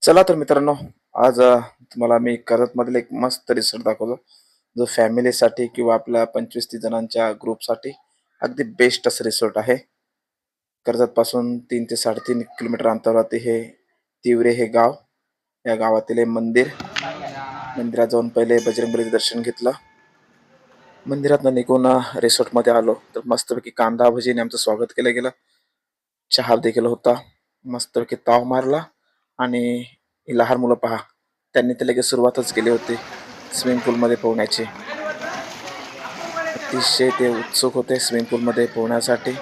चला तर मित्रांनो, आज तुम्हाला मी कर्जतमधील एक मस्त रिसॉर्ट दाखवतो, जो फॅमिलीसाठी किंवा आपल्या 25-30 जणांच्या ग्रुपसाठी अगदी बेस्ट असं रिसॉर्ट आहे. कर्जतपासून 3 ते 3.5 किलोमीटर अंतरावरती हे तिवरे हे गाव. या गावातील हे मंदिर. मंदिरात जाऊन पहिले बजरंगबलीचं दर्शन घेतलं. मंदिरातनं निघून रिसॉर्टमध्ये आलो, तर मस्तपैकी कांदा भजीने आमचं स्वागत केलं गेलं. चहा देखील होता. मस्तपैकी ताव मारला आणि ही लहान मुलं पहा, त्यांनी तर लगेच सुरुवातच केली होती स्विमिंग पूलमध्ये पोहण्याची. अतिशय ते उत्सुक होते स्विमिंग पूलमध्ये पोहण्यासाठी.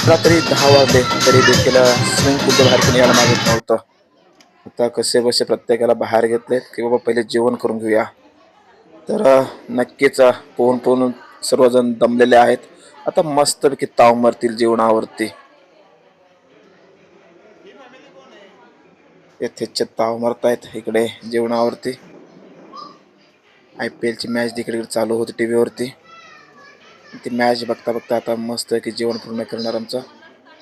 रात्री 10 वाजले तरी देखील स्विमिंग पूलच्या बाहेर कोणी यायला मागत नव्हतं. आता कसे बसे प्रत्येकाला बाहेर घेतलेत की बाबा पहिले जेवण करून घेऊया. तर नक्कीच पोहून पोहून सर्वजण दमलेले आहेत. आता मस्तपैकी ताव मारतील जेवणावरती. यथेच्छ ताव मारतायत इकडे जेवणावरती. IPL ची मॅच तिकडे चालू होती टीव्हीवरती. ती मॅच बघता बघता आता मस्त की जेवण पूर्ण करणार आमचं.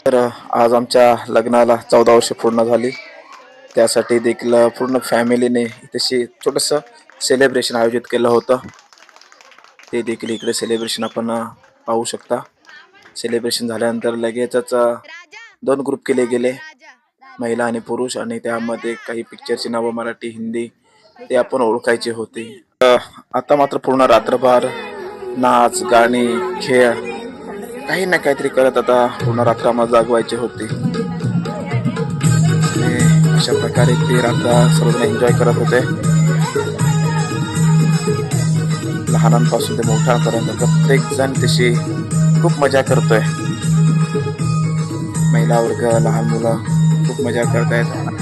तर आज आमच्या लग्नाला 14 वर्ष पूर्ण झाली. त्यासाठी देखील पूर्ण फॅमिलीने तशी छोटंसं सेलिब्रेशन आयोजित केलं होतं. ते देखील इकडे सेलिब्रेशन आपण पाहू शकता. सेलिब्रेशन झाल्यानंतर लगेचच 2 ग्रुप केले गेले, महिला आणि पुरुष, आणि त्यामध्ये काही पिक्चरची नावं मराठी, हिंदी ते आपण ओळखायचे होते. आता मात्र पूर्ण रात्रभर नाच, गाणी, खेळ काही ना काहीतरी करत आता पूर्ण रात्र आम्हाला जागवायची होती. अशा प्रकारे ते रात्र सर्वजण एन्जॉय करत होते. लहानांपासून ते मोठ्यांपर्यंत प्रत्येक जण तशी खूप मजा करतोय. महिला वर्ग, लहान मुलं खूप मजा करतायत.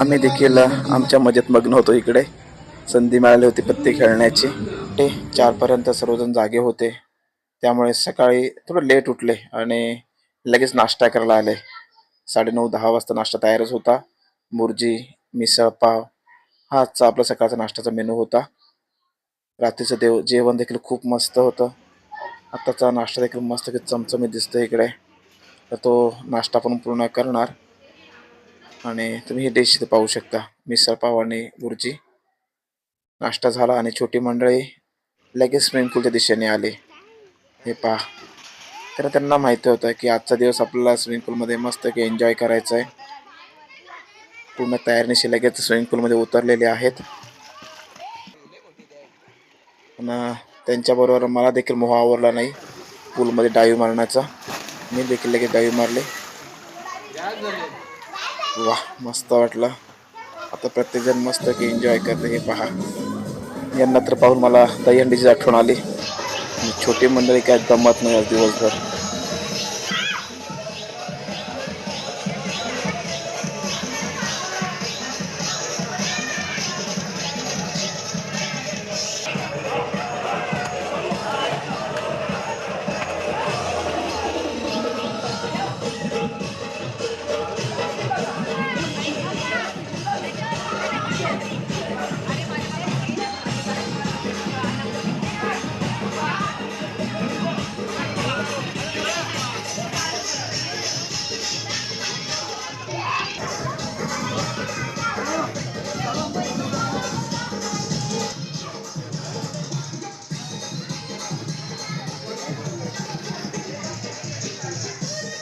आम्ही देखील आमच्या मजेत मग्न होतो. इकडे संधी मिळाली होती पत्ते खेळण्याची. ते 4 पर्यंत सर्वजण जागे होते, त्यामुळे सकाळी थोडं लेट उठले आणि लगेच नाश्ता करायला आले. 9:30-10 वाजता नाश्ता तयारच होता. बुर्जी, मिसळ पाव हा आजचा आपला सकाळचा नाश्त्याचा मेनू होता. रात्रीचं जेवण देखील खूप मस्त होतं. आत्ताचा नाश्ता देखील मस्त चमचमीत दिसतो इकडे. तर तो नाश्ता पण पूर्ण करणार. आणि तुम्ही ही डिश इथे पाहू शकता, मिसळ पाव आणि बुर्जी. नाश्ता झाला आणि छोटी मंडळी लगेच स्विमिंग पूलच्या दिशेने आली. हे पहा, तर त्यांना माहिती होतं की आजचा दिवस आपल्याला स्विमिंग पूलमध्ये मस्त की एन्जॉय करायचं आहे. पूर्ण तयारीनिशी लगेच स्विमिंग पूलमध्ये उतरलेले आहेत. पण त्यांच्याबरोबर मला देखील मोह आवरला नाही पूलमध्ये डाईव्ह मारण्याचा. मी देखील लगेच डाईव्ह मारले. वाह, मस्त वाटलं. आता प्रत्येकजण मस्त की एन्जॉय करते. हे पहा, यांना तर पाहून मला दहीहंडीची आठवण आली. छोटी मंडळी काय दमत नाही आज दिवसभर.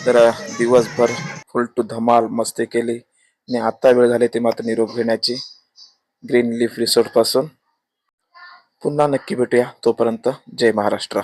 तर दिवसभर फुल टू धमाल मस्ती केली आणि आता वेळ झाली ते मात्र निरोप घेण्याची ग्रीन लीफ रिसॉर्ट पासून. पुन्हा नक्की भेटूया. तोपर्यंत जय महाराष्ट्र.